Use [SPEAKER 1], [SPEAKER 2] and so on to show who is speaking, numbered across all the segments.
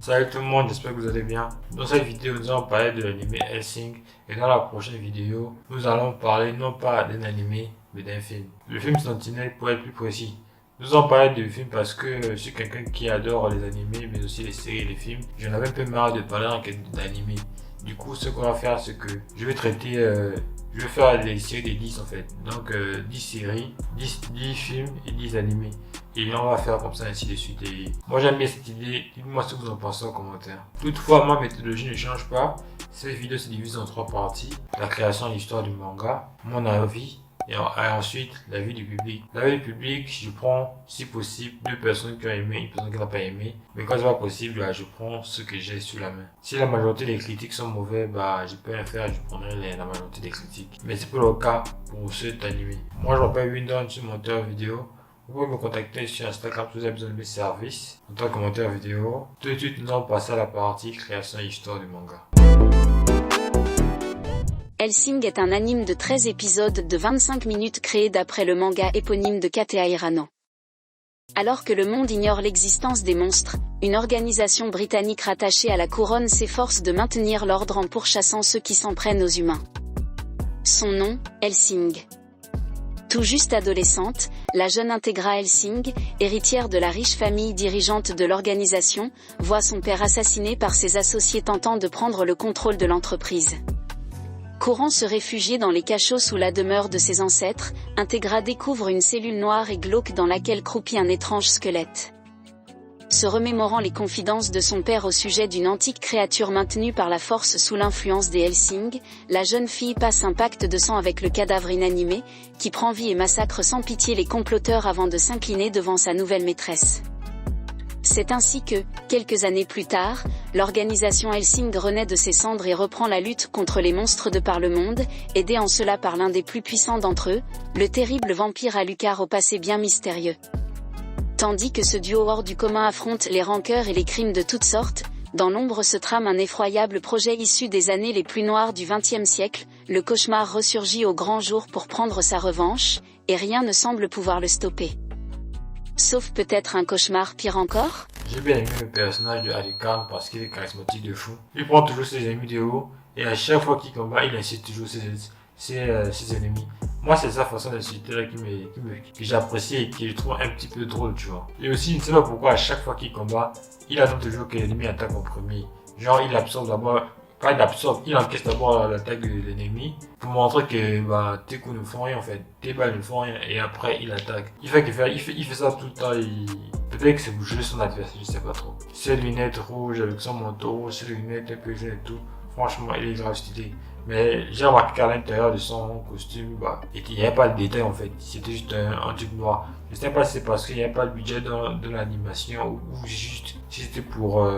[SPEAKER 1] Salut tout le monde, j'espère que vous allez bien. Dans cette vidéo, nous allons parler de l'anime Hellsing et dans la prochaine vidéo, nous allons parler non pas d'un anime, mais d'un film. Le film Sentinelle pour être plus précis. Nous allons parler du film parce que je suis quelqu'un qui adore les animés, mais aussi les séries et les films. J'en avais un peu marre de parler d'anime. Du coup, ce qu'on va faire, c'est que je vais traiter, je vais faire les séries des 10 en fait. Donc 10 séries, 10 films et 10 animés. Et on va faire comme ça ainsi de suite. Et moi j'aime bien cette idée, dites-moi ce que vous en pensez en commentaire. Toutefois, ma méthodologie ne change pas. Cette vidéo se divise en 3 parties. La création et l'histoire du manga, mon avis, et ensuite l'avis du public. L'avis du public, je prends si possible 2 personnes qui ont aimé, une personne qui n'a pas aimé. Mais quand c'est pas possible, je prends ce que j'ai sur la main. Si la majorité des critiques sont mauvais, je peux rien faire, je prendrai la majorité des critiques. Mais c'est pas le cas pour cet animé. Moi je m'appelle Windon, je suis monteur vidéo. Vous pouvez me contacter sur Instagram si vous avez besoin de mes services en tant que monteur vidéo. Tout de suite, nous allons passer à la partie création et histoire du manga.
[SPEAKER 2] Hellsing est un anime de 13 épisodes de 25 minutes créé d'après le manga éponyme de Kate Hirano. Alors que le monde ignore l'existence des monstres, une organisation britannique rattachée à la couronne s'efforce de maintenir l'ordre en pourchassant ceux qui s'en prennent aux humains. Son nom, Hellsing. Tout juste adolescente, la jeune intégra Hellsing, héritière de la riche famille dirigeante de l'organisation, voit son père assassiné par ses associés tentant de prendre le contrôle de l'entreprise. Courant se réfugier dans les cachots sous la demeure de ses ancêtres, Integra découvre une cellule noire et glauque dans laquelle croupit un étrange squelette. Se remémorant les confidences de son père au sujet d'une antique créature maintenue par la force sous l'influence des Hellsing, la jeune fille passe un pacte de sang avec le cadavre inanimé, qui prend vie et massacre sans pitié les comploteurs avant de s'incliner devant sa nouvelle maîtresse. C'est ainsi que, quelques années plus tard, l'organisation Hellsing renaît de ses cendres et reprend la lutte contre les monstres de par le monde, aidé en cela par l'un des plus puissants d'entre eux, le terrible vampire Alucard au passé bien mystérieux. Tandis que ce duo hors du commun affronte les rancœurs et les crimes de toutes sortes, dans l'ombre se trame un effroyable projet issu des années les plus noires du XXe siècle, le cauchemar ressurgit au grand jour pour prendre sa revanche, et rien ne semble pouvoir le stopper. Sauf peut-être un cauchemar pire encore ?
[SPEAKER 1] J'ai bien aimé le personnage de Alucard parce qu'il est charismatique de fou. Il prend toujours ses ennemis de haut et à chaque fois qu'il combat, il incite toujours ses ennemis. Moi, c'est sa façon d'insulter là que j'apprécie et que je trouve un petit peu drôle, tu vois. Et aussi, je ne sais pas pourquoi à chaque fois qu'il combat, il attend toujours que l'ennemi attaque en premier. Genre, il absorbe d'abord, pas il absorbe, il encaisse d'abord l'attaque de l'ennemi pour montrer que tes coups ne font rien en fait, tes balles ne font rien et après il attaque. Il fait ça tout le temps. Peut-être que c'est pour jouer son adversaire, je sais pas trop. Ses lunettes rouges avec son manteau rouge, ses lunettes un peu jaunes et tout. Franchement, il est grave stylé. Mais j'ai remarqué qu'à l'intérieur de son costume, il n'y avait pas de détail en fait. C'était juste un truc noir. Je sais pas si c'est parce qu'il n'y avait pas de budget de l'animation ou juste si c'était pour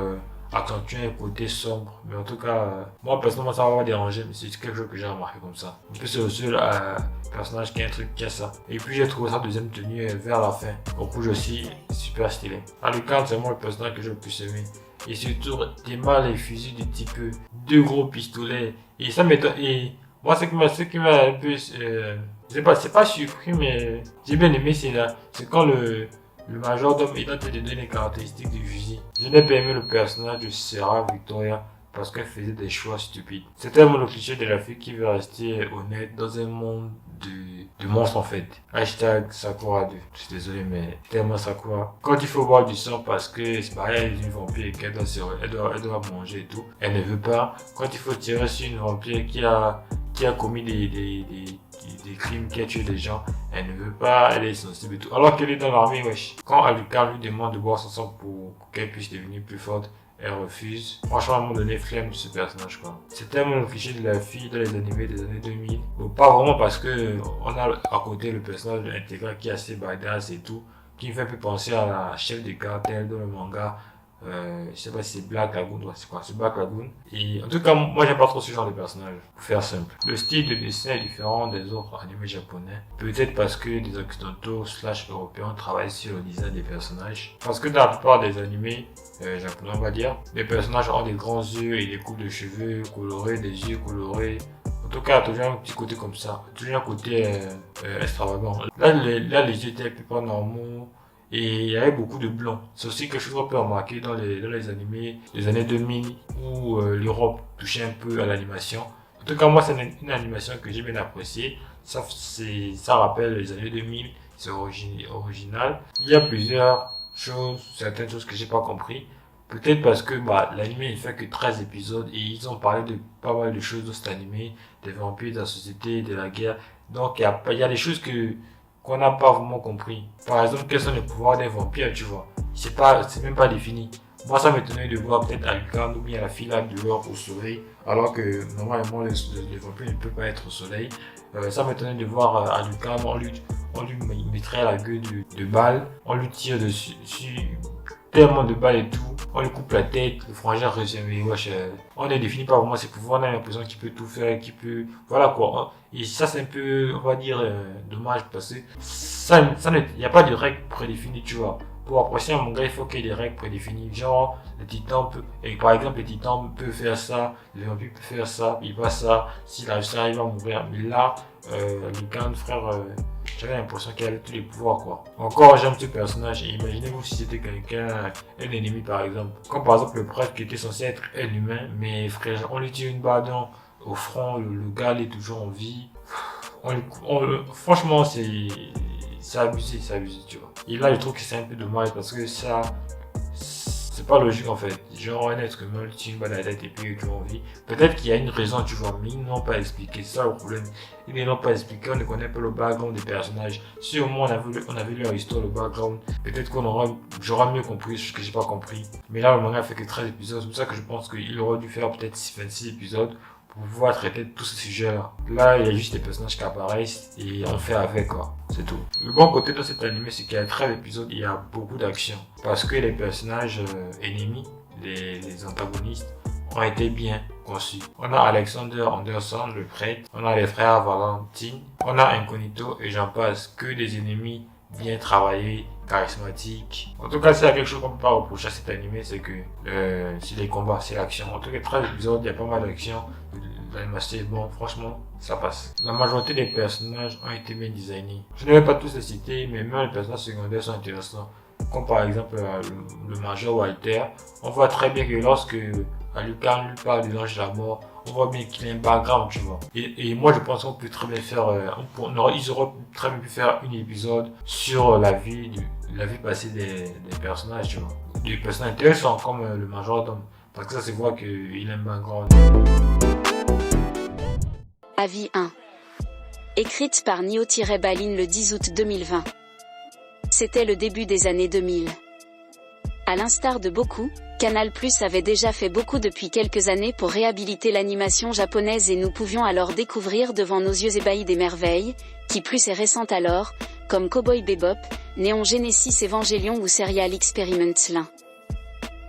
[SPEAKER 1] accentuer un côté sombre. Mais en tout cas, moi personnellement ça m'a pas dérangé, mais c'est quelque chose que j'ai remarqué comme ça. En plus c'est le seul personnage qui a un truc qui a ça. Et puis j'ai trouvé sa deuxième tenue vers la fin. Au rouge aussi, super stylé. Alucard c'est vraiment le personnage que j'ai le plus aimé. Et surtout, démarre les fusils de type 2 gros pistolets. Et ça m'étonne. Et moi, ce qui m'a un peu, c'est pas surpris, mais j'ai bien aimé, c'est quand le majordome, il a te donner les caractéristiques du fusil. Je n'ai pas aimé le personnage de Sarah Victoria parce qu'elle faisait des choix stupides. C'était vraiment le cliché de la fille qui veut rester honnête dans un monde de monstres en fait. Hashtag Sakura 2. Je suis désolé mais tellement Sakura. Quand il faut boire du sang parce que c'est pareil, elle est une vampire et qu'elle doit manger et tout. Elle ne veut pas. Quand il faut tirer sur une vampire qui a commis des crimes, qui a tué des gens, elle ne veut pas, elle est sensible et tout. Alors qu'elle est dans l'armée, wesh. Quand Alucard lui demande de boire son sang pour qu'elle puisse devenir plus forte, elle refuse. Franchement, à un moment donné, flemme de ce personnage, quoi. C'est tellement le cliché de la fille dans les animés des années 2000. Donc, pas vraiment parce que on a à côté le personnage intégral qui est assez badass et tout, qui me fait un peu penser à la chef de cartel dans le manga. Je sais pas si c'est Black Lagoon, c'est quoi, c'est Black Lagoon. Et en tout cas, moi j'aime pas trop ce genre de personnage, pour faire simple. Le style de dessin est différent des autres animés japonais. Peut-être parce que des occidentaux / européens travaillent sur le design des personnages. Parce que dans la plupart des animés japonais, on va dire, les personnages ont des grands yeux et des coupes de cheveux colorés, des yeux colorés. En tout cas, toujours un petit côté comme ça, toujours un côté extravagant. Là, les yeux étaient un peu pas normaux. et il y avait beaucoup de blancs. C'est aussi quelque chose qu'on peut remarquer dans les animés des années 2000 où l'Europe touchait un peu à l'animation. En tout cas, moi, c'est une animation que j'ai bien appréciée. Ça rappelle les années 2000, c'est original. Il y a plusieurs choses, certaines choses que j'ai pas compris. Peut-être parce que l'anime il fait que 13 épisodes et ils ont parlé de pas mal de choses dans cet animé, des vampires, de la société, de la guerre. Donc il y a des choses qu'on n'a pas vraiment compris. Par exemple, quels sont les pouvoirs des vampires, tu vois. C'est même pas défini. Moi, ça m'étonnait de voir peut-être Alucard ou bien la fille là dehors au soleil, alors que normalement les vampires ne peuvent pas être au soleil. Ça m'étonnait de voir Alucard, on lui mettrait la gueule de balles, on lui tire dessus, tellement de balles et tout, on lui coupe la tête, le frangin revient, mais wesh, on ne définit pas vraiment ses pouvoirs, on a l'impression qu'il peut tout faire, voilà quoi. Et ça c'est un peu, on va dire, dommage parce que il n'y a pas de règles prédéfinies, tu vois. Pour apprécier un manga, il faut qu'il y ait des règles prédéfinies. Genre, par exemple, le titan peut faire ça, le vampire peut faire ça, il va ça, s'il arrive à mourir. Mais là, le grand frère, j'avais l'impression qu'il avait tous les pouvoirs, quoi. Encore, j'aime ce personnage. Et imaginez-vous si c'était quelqu'un, un ennemi, par exemple. Comme par exemple le prêtre qui était censé être un humain, mais frère, on lui tire une balle au front, le gars il est toujours en vie. Franchement, c'est abusé, tu vois. Et là, je trouve que c'est un peu dommage parce que ça, c'est pas logique en fait. Genre, un être humain, il tire une balle à la tête et puis il est toujours en vie. Peut-être qu'il y a une raison, tu vois, mais ils n'ont pas expliqué. C'est ça le problème. Ils n'ont pas expliqué, on ne connaît pas le background des personnages. Si au moins on avait lu leur histoire, le background, peut-être j'aurais mieux compris ce que j'ai pas compris. Mais là, le manga fait que 13 épisodes. C'est pour ça que je pense qu'il aurait dû faire peut-être 26 épisodes pour pouvoir traiter de tous ces sujets-là. Là, il y a juste des personnages qui apparaissent et on fait avec, quoi. C'est tout. Le bon côté de cet animé, c'est qu'il y a 13 épisodes, il y a beaucoup d'action. Parce que les personnages ennemis, les antagonistes, ont été bien conçus. On a Alexander Anderson, le prêtre. On a les frères Valentine. On a Incognito et j'en passe. Que des ennemis bien travaillés, charismatiques. En tout cas, s'il y a quelque chose qu'on peut pas reprocher à cet animé, c'est que c'est les combats, c'est l'action. En tout cas, 13 épisodes, il y a pas mal d'action. L'animation est bon, franchement, ça passe. La majorité des personnages ont été bien designés. Je ne vais pas tous les citer, mais même les personnages secondaires sont intéressants. Comme par exemple le major Walter. On voit très bien que lorsque Alucard lui parle de l'ange de la mort, on voit bien qu'il a un background, tu vois. Et moi, je pense qu'on peut très bien faire, ils auraient très bien pu faire un épisode sur la vie passée des personnages, tu vois. Des personnages intéressants comme le majordome. Parce que ça se voit qu'il a un background.
[SPEAKER 2] Avis 1. Écrite par Nio-Balin le 10 août 2020. C'était le début des années 2000. À l'instar de beaucoup, Canal+ avait déjà fait beaucoup depuis quelques années pour réhabiliter l'animation japonaise et nous pouvions alors découvrir devant nos yeux ébahis des merveilles, qui plus est récentes alors, comme Cowboy Bebop, Neon Genesis Evangelion ou Serial Experiments l'un.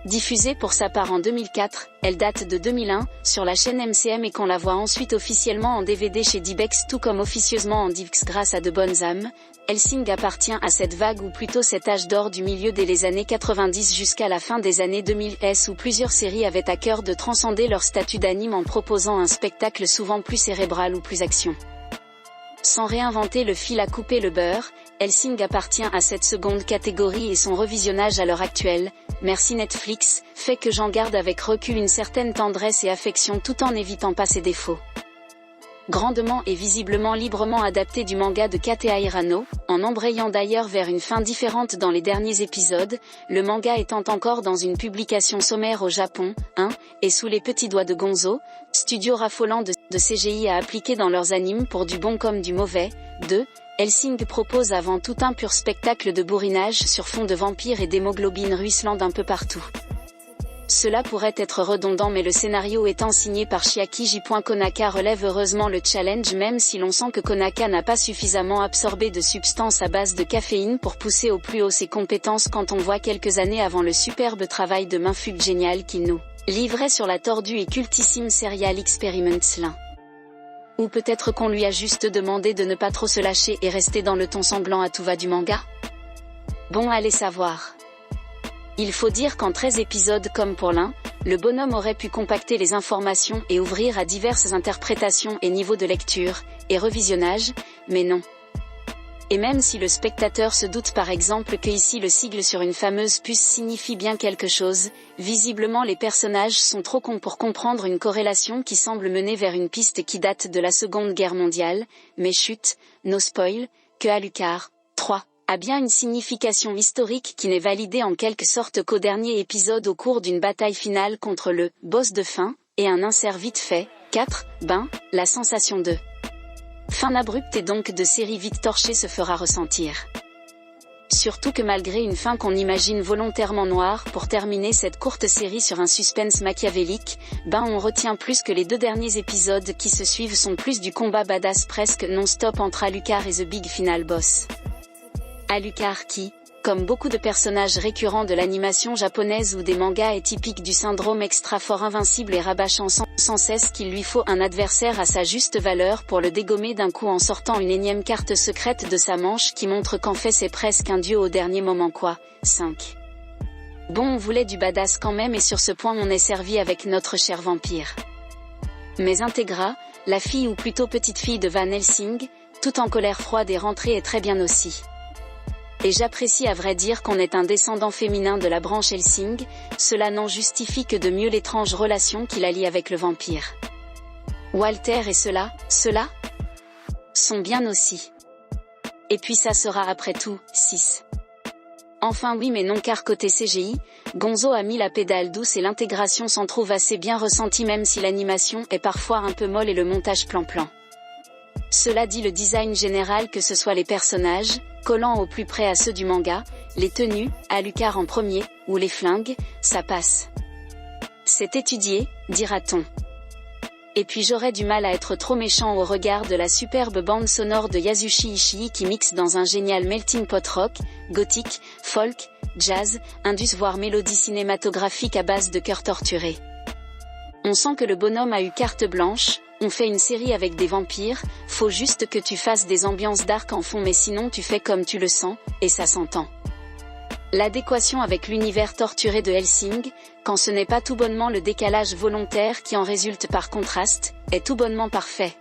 [SPEAKER 2] Diffusée pour sa part en 2004, elle date de 2001, sur la chaîne MCM et qu'on la voit ensuite officiellement en DVD chez Dibex tout comme officieusement en DivX grâce à De Bonnes Âmes. Hellsing appartient à cette vague ou plutôt cet âge d'or du milieu des années 90 jusqu'à la fin des années 2000 où plusieurs séries avaient à cœur de transcender leur statut d'anime en proposant un spectacle souvent plus cérébral ou plus action. Sans réinventer le fil à couper le beurre, Hellsing appartient à cette seconde catégorie et son revisionnage à l'heure actuelle, merci Netflix, fait que j'en garde avec recul une certaine tendresse et affection tout en n'évitant pas ses défauts. Grandement et visiblement librement adapté du manga de Katea Hirano, en embrayant d'ailleurs vers une fin différente dans les derniers épisodes, le manga étant encore dans une publication sommaire au Japon, et sous les petits doigts de Gonzo, studio raffolant de CGI à appliquer dans leurs animes pour du bon comme du mauvais. 2. Hellsing propose avant tout un pur spectacle de bourrinage sur fond de vampires et d'hémoglobine ruisselant d'un peu partout. Cela pourrait être redondant mais le scénario étant signé par Chiaki J. Konaka relève heureusement le challenge même si l'on sent que Konaka n'a pas suffisamment absorbé de substances à base de caféine pour pousser au plus haut ses compétences quand on voit quelques années avant le superbe travail de mainfugue génial qu'il nous livrait sur la tordue et cultissime Serial Experiments l'un. Ou peut-être qu'on lui a juste demandé de ne pas trop se lâcher et rester dans le ton sanglant à tout va du manga. Bon, allez savoir. Il faut dire qu'en 13 épisodes comme pour l'un, le bonhomme aurait pu compacter les informations et ouvrir à diverses interprétations et niveaux de lecture, et revisionnage, mais non. Et même si le spectateur se doute par exemple que ici le sigle sur une fameuse puce signifie bien quelque chose, visiblement les personnages sont trop cons pour comprendre une corrélation qui semble mener vers une piste qui date de la Seconde Guerre mondiale, mais chut, no spoil, que Alucard, 3, a bien une signification historique qui n'est validée en quelque sorte qu'au dernier épisode au cours d'une bataille finale contre le « boss de fin » et un insert vite fait, 4, la sensation de fin abrupte et donc de série vite torchée se fera ressentir. Surtout que malgré une fin qu'on imagine volontairement noire pour terminer cette courte série sur un suspense machiavélique, on retient plus que les 2 derniers épisodes qui se suivent sont plus du combat badass presque non-stop entre Alucard et The Big Final Boss. Alucard qui, comme beaucoup de personnages récurrents de l'animation japonaise ou des mangas, est typique du syndrome extra fort invincible et rabâchant sans cesse qu'il lui faut un adversaire à sa juste valeur pour le dégommer d'un coup en sortant une énième carte secrète de sa manche qui montre qu'en fait c'est presque un dieu au dernier moment quoi. 5. Bon, on voulait du badass quand même et sur ce point on est servi avec notre cher vampire. Mais Integra, la fille ou plutôt petite fille de Van Helsing, tout en colère froide et rentrée est très bien aussi. Et j'apprécie à vrai dire qu'on est un descendant féminin de la branche Helsing, cela n'en justifie que de mieux l'étrange relation qui la lie avec le vampire. Walter et cela sont bien aussi. Et puis ça sera après tout, 6. Enfin oui mais non car côté CGI, Gonzo a mis la pédale douce et l'intégration s'en trouve assez bien ressentie même si l'animation est parfois un peu molle et le montage plan-plan. Cela dit le design général que ce soit les personnages, collant au plus près à ceux du manga, les tenues, Alucard en premier, ou les flingues, ça passe. C'est étudié, dira-t-on. Et puis j'aurais du mal à être trop méchant au regard de la superbe bande sonore de Yasushi Ishii qui mixe dans un génial melting pot rock, gothique, folk, jazz, indus voire mélodie cinématographique à base de cœurs torturés. On sent que le bonhomme a eu carte blanche, on fait une série avec des vampires, faut juste que tu fasses des ambiances dark en fond mais sinon tu fais comme tu le sens, et ça s'entend. L'adéquation avec l'univers torturé de Helsing, quand ce n'est pas tout bonnement le décalage volontaire qui en résulte par contraste, est tout bonnement parfait.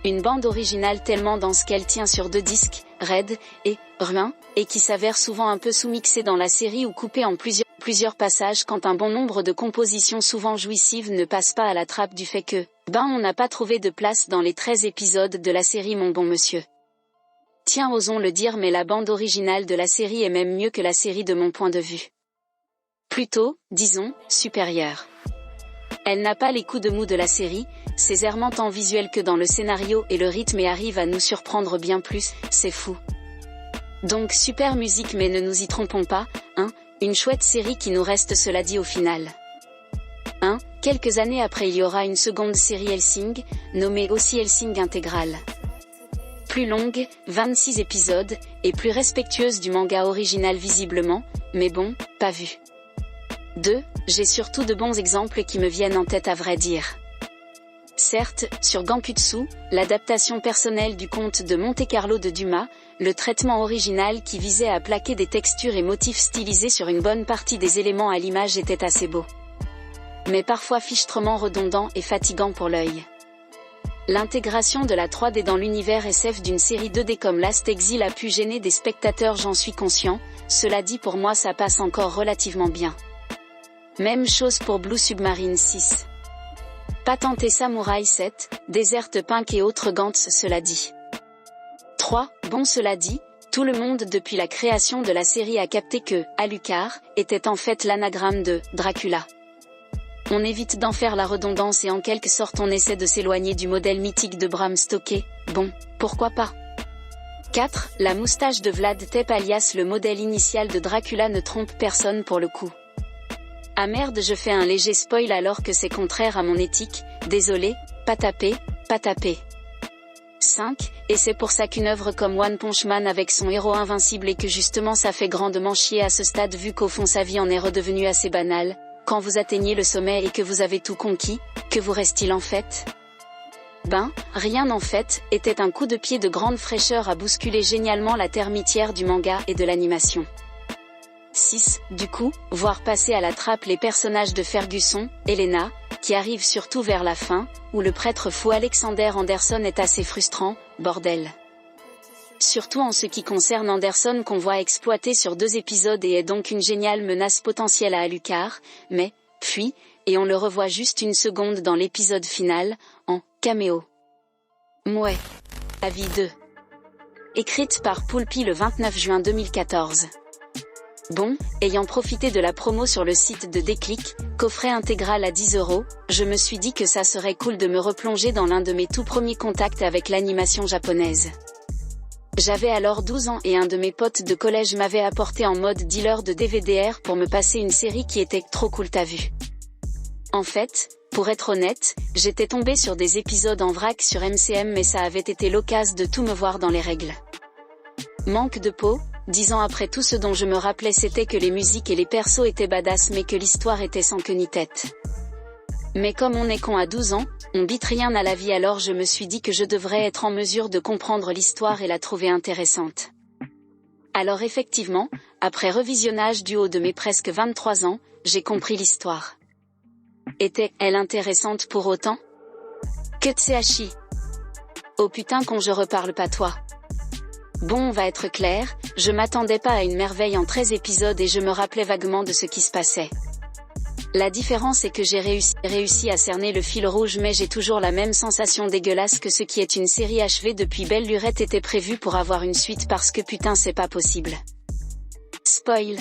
[SPEAKER 2] Une bande originale tellement dense qu'elle tient sur 2 disques, Red et Ruin, et qui s'avère souvent un peu sous-mixée dans la série ou coupée en plusieurs passages quand un bon nombre de compositions souvent jouissives ne passent pas à la trappe du fait que, on n'a pas trouvé de place dans les 13 épisodes de la série mon bon monsieur. Tiens osons le dire mais la bande originale de la série est même mieux que la série de mon point de vue. Plutôt, disons, supérieure. Elle n'a pas les coups de mou de la série, ses errements tant visuels que dans le scénario et le rythme et arrive à nous surprendre bien plus, c'est fou. Donc super musique mais ne nous y trompons pas, une chouette série qui nous reste cela dit au final. Quelques années après il y aura une seconde série Helsing, nommée aussi Helsing Intégrale. Plus longue, 26 épisodes, et plus respectueuse du manga original visiblement, mais bon, pas vu. 2. J'ai surtout de bons exemples qui me viennent en tête à vrai dire. Certes, sur Gankutsu, l'adaptation personnelle du conte de Monte-Carlo de Dumas, le traitement original qui visait à plaquer des textures et motifs stylisés sur une bonne partie des éléments à l'image était assez beau. Mais parfois fichtrement redondant et fatigant pour l'œil. L'intégration de la 3D dans l'univers SF d'une série 2D comme Last Exile a pu gêner des spectateurs, j'en suis conscient, cela dit pour moi ça passe encore relativement bien. Même chose pour Blue Submarine 6. Pas tenté Samurai 7, Desert Punk et autres Gantz cela dit. 3. Bon cela dit, tout le monde depuis la création de la série a capté que Alucard était en fait l'anagramme de Dracula. On évite d'en faire la redondance et en quelque sorte on essaie de s'éloigner du modèle mythique de Bram Stoker, bon, pourquoi pas. 4. La moustache de Vlad Tep alias le modèle initial de Dracula ne trompe personne pour le coup. Ah merde je fais un léger spoil alors que c'est contraire à mon éthique, désolé, pas tapé. 5. Et c'est pour ça qu'une œuvre comme One Punch Man avec son héros invincible et que justement ça fait grandement chier à ce stade vu qu'au fond sa vie en est redevenue assez banale. Quand vous atteignez le sommet et que vous avez tout conquis, que vous reste-t-il en fait ? Rien en fait, était un coup de pied de grande fraîcheur à bousculer génialement la termitière du manga et de l'animation. 6. Du coup, voir passer à la trappe les personnages de Ferguson, Elena, qui arrivent surtout vers la fin, où le prêtre fou Alexander Anderson est assez frustrant, bordel. surtout en ce qui concerne Anderson qu'on voit exploiter sur 2 épisodes et est donc une géniale menace potentielle à Alucard, mais, puis, et on le revoit juste une seconde dans l'épisode final, en caméo. Mouais. Avis 2. Écrite par Poulpi le 29 juin 2014. Bon, ayant profité de la promo sur le site de Déclic, coffret intégral à 10€, je me suis dit que ça serait cool de me replonger dans l'un de mes tout premiers contacts avec l'animation japonaise. J'avais alors 12 ans et un de mes potes de collège m'avait apporté en mode dealer de DVD-R pour me passer une série qui était trop cool t'as vu. En fait, pour être honnête, j'étais tombée sur des épisodes en vrac sur MCM mais ça avait été l'occasion de tout me voir dans les règles. Manque de peau, 10 ans après tout ce dont je me rappelais c'était que les musiques et les persos étaient badass mais que l'histoire était sans queue ni tête. Mais comme on est con à 12 ans, on bite rien à la vie alors je me suis dit que je devrais être en mesure de comprendre l'histoire et la trouver intéressante. Alors effectivement, après revisionnage du haut de mes presque 23 ans, j'ai compris l'histoire. Était-elle intéressante pour autant? Que tsehashi. Oh putain qu'on je reparle pas toi. Bon on va être clair, je m'attendais pas à une merveille en 13 épisodes et je me rappelais vaguement de ce qui se passait. La différence est que j'ai réussi à cerner le fil rouge mais j'ai toujours la même sensation dégueulasse que ce qui est une série achevée depuis belle lurette était prévu pour avoir une suite parce que putain c'est pas possible. Spoil.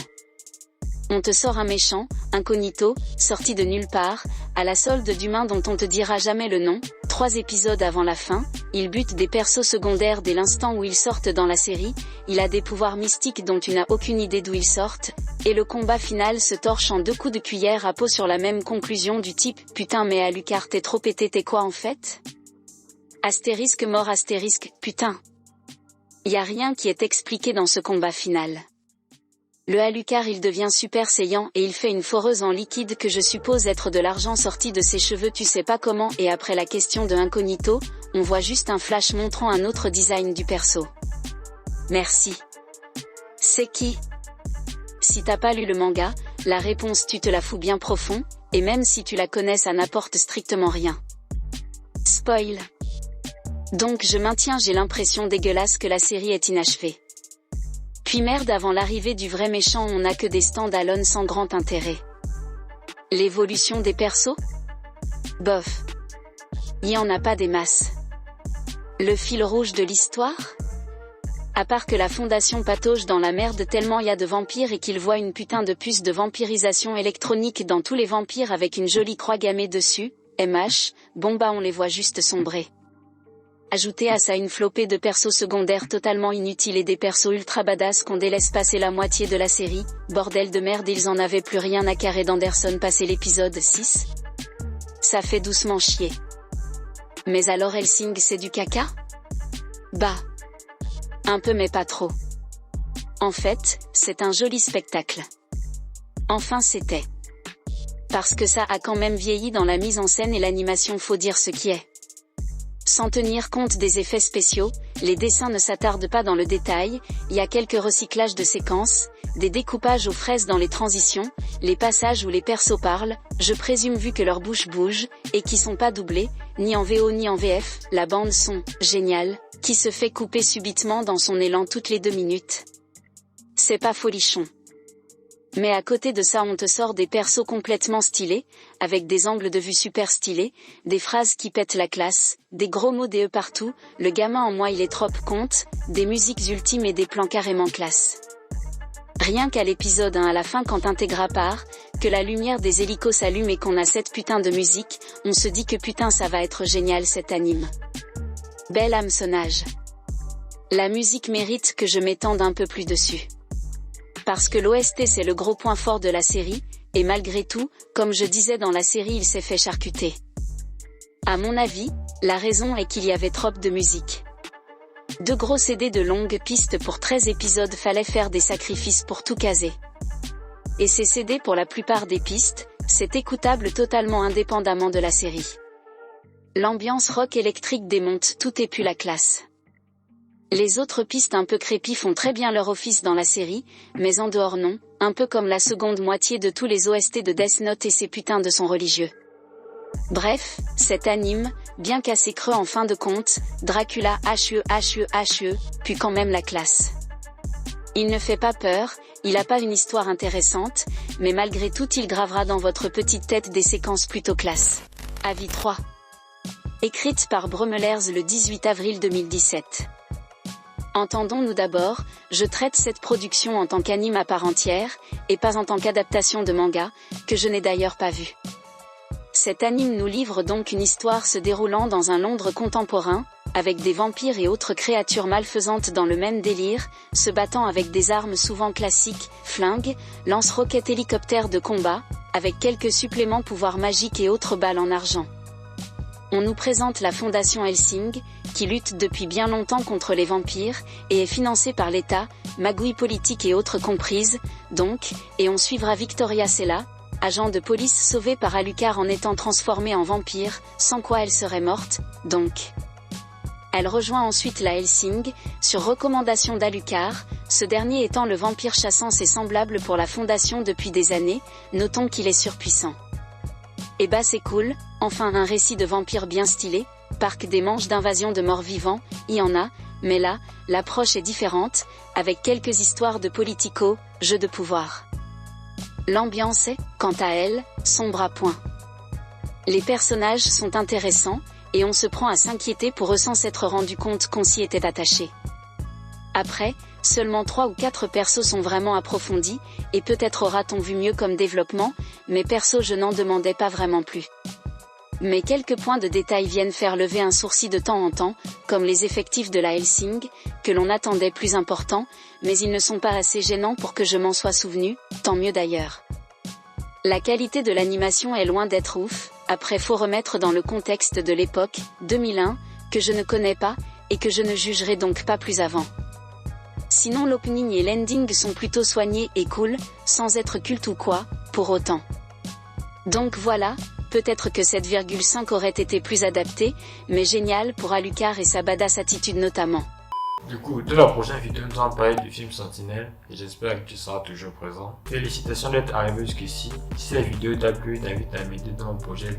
[SPEAKER 2] On te sort un méchant, incognito, sorti de nulle part, à la solde d'humains dont on te dira jamais le nom, 3 épisodes avant la fin, il bute des persos secondaires dès l'instant où ils sortent dans la série, il a des pouvoirs mystiques dont tu n'as aucune idée d'où ils sortent, et le combat final se torche en 2 coups de cuillère à peau sur la même conclusion du type « Putain mais Alucard t'es trop pété t'es quoi en fait ?» Astérisque mort astérisque, putain. Y a rien qui est expliqué dans ce combat final. Le Alucard il devient super saillant et il fait une foreuse en liquide que je suppose être de l'argent sorti de ses cheveux tu sais pas comment et après la question de incognito, on voit juste un flash montrant un autre design du perso. Merci. C'est qui? Si t'as pas lu le manga, la réponse tu te la fous bien profond, et même si tu la connais ça n'apporte strictement rien. Spoil. Donc je maintiens j'ai l'impression dégueulasse que la série est inachevée. Puis merde avant l'arrivée du vrai méchant on n'a que des stand-alone sans grand intérêt. L'évolution des persos? Bof. Y en a pas des masses. Le fil rouge de l'histoire? À part que la fondation patauge dans la merde tellement y a de vampires et qu'ils voient une putain de puce de vampirisation électronique dans tous les vampires avec une jolie croix gammée dessus, MH, bon bah on les voit juste sombrer. Ajouter à ça une flopée de persos secondaires totalement inutiles et des persos ultra badass qu'on délaisse passer la moitié de la série, bordel de merde ils en avaient plus rien à carrer d'Anderson passé l'épisode 6. Ça fait doucement chier. Mais alors Hellsing c'est du caca? Bah. Un peu mais pas trop. En fait, c'est un joli spectacle. Enfin c'était. Parce que ça a quand même vieilli dans la mise en scène et l'animation faut dire ce qui est. Sans tenir compte des effets spéciaux, les dessins ne s'attardent pas dans le détail, il y a quelques recyclages de séquences, des découpages aux fraises dans les transitions, les passages où les persos parlent, je présume vu que leurs bouches bougent, et qui sont pas doublées, ni en VO ni en VF, la bande son, géniale, qui se fait couper subitement dans son élan toutes les 2 minutes. C'est pas folichon. Mais à côté de ça on te sort des persos complètement stylés, avec des angles de vue super stylés, des phrases qui pètent la classe, des gros mots des partout, le gamin en moi il est trop compte, des musiques ultimes et des plans carrément classe. Rien qu'à l'épisode 1 à la fin quand Integra part, que la lumière des hélicos s'allume et qu'on a cette putain de musique, on se dit que putain ça va être génial cet anime. Bel hameçonnage. La musique mérite que je m'étende un peu plus dessus. Parce que l'OST c'est le gros point fort de la série, et malgré tout, comme je disais dans la série il s'est fait charcuter. À mon avis, la raison est qu'il y avait trop de musique. 2 gros CD de longues pistes pour 13 épisodes fallait faire des sacrifices pour tout caser. Et ces CD pour la plupart des pistes, c'est écoutable totalement indépendamment de la série. L'ambiance rock électrique démonte tout et puis la classe. Les autres pistes un peu crépies font très bien leur office dans la série, mais en dehors non, un peu comme la seconde moitié de tous les OST de Death Note et ses putains de sons religieux. Bref, cet anime, bien qu'assez creux en fin de compte, Dracula pue quand même la classe. Il ne fait pas peur, il a pas une histoire intéressante, mais malgré tout il gravera dans votre petite tête des séquences plutôt classe. Avis 3. Écrite par Brummelers le 18 avril 2017. Entendons-nous d'abord, je traite cette production en tant qu'anime à part entière, et pas en tant qu'adaptation de manga, que je n'ai d'ailleurs pas vu. Cet anime nous livre donc une histoire se déroulant dans un Londres contemporain, avec des vampires et autres créatures malfaisantes dans le même délire, se battant avec des armes souvent classiques, flingues, lance-roquettes, hélicoptères de combat, avec quelques suppléments pouvoirs magiques et autres balles en argent. On nous présente la fondation Hellsing, qui lutte depuis bien longtemps contre les vampires, et est financée par l'État, magouilles politiques et autres comprises, donc, et on suivra Victoria Sella, agent de police sauvée par Alucard en étant transformée en vampire, sans quoi elle serait morte, donc. Elle rejoint ensuite la Hellsing, sur recommandation d'Alucard, ce dernier étant le vampire chassant ses semblables pour la fondation depuis des années, notons qu'il est surpuissant. Et bah c'est cool, enfin un récit de vampire bien stylé, parc des manches d'invasion de morts vivants, y en a, mais là, l'approche est différente, avec quelques histoires de politico, jeux de pouvoir. L'ambiance est, quant à elle, sombre à point. Les personnages sont intéressants, et on se prend à s'inquiéter pour eux sans s'être rendu compte qu'on s'y était attaché. Après, seulement 3 ou 4 persos sont vraiment approfondis, et peut-être aura-t-on vu mieux comme développement, mais perso je n'en demandais pas vraiment plus. Mais quelques points de détail viennent faire lever un sourcil de temps en temps, comme les effectifs de la Hellsing, que l'on attendait plus importants, mais ils ne sont pas assez gênants pour que je m'en sois souvenu, tant mieux d'ailleurs. La qualité de l'animation est loin d'être ouf, après faut remettre dans le contexte de l'époque, 2001, que je ne connais pas, et que je ne jugerai donc pas plus avant. Sinon l'opening et l'ending sont plutôt soignés et cool, sans être culte ou quoi, pour autant. Donc voilà, peut-être que 7,5 aurait été plus adapté, mais génial pour Alucard et sa badass attitude notamment.
[SPEAKER 1] Du coup, de la prochaine vidéo, nous allons parler du film Sentinelle, et j'espère que tu seras toujours présent. Félicitations d'être arrivé jusqu'ici. Si la vidéo t'a plu, t'invite à m'aider dans mon projet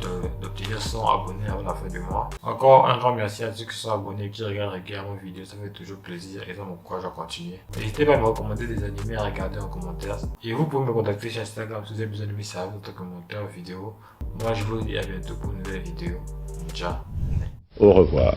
[SPEAKER 1] d'obtenir 100 abonnés avant la fin du mois. Encore un grand merci à ceux qui sont abonnés et qui regardent régulièrement mes vidéos, ça fait toujours plaisir et ça m'encourage à continuer. N'hésitez pas à me recommander des animés à regarder en commentaire. Et vous pouvez me contacter sur Instagram si vous avez besoin de mes services, votre commentaire, vidéo. Moi je vous dis à bientôt pour une nouvelle vidéo. Ciao.
[SPEAKER 3] Au revoir.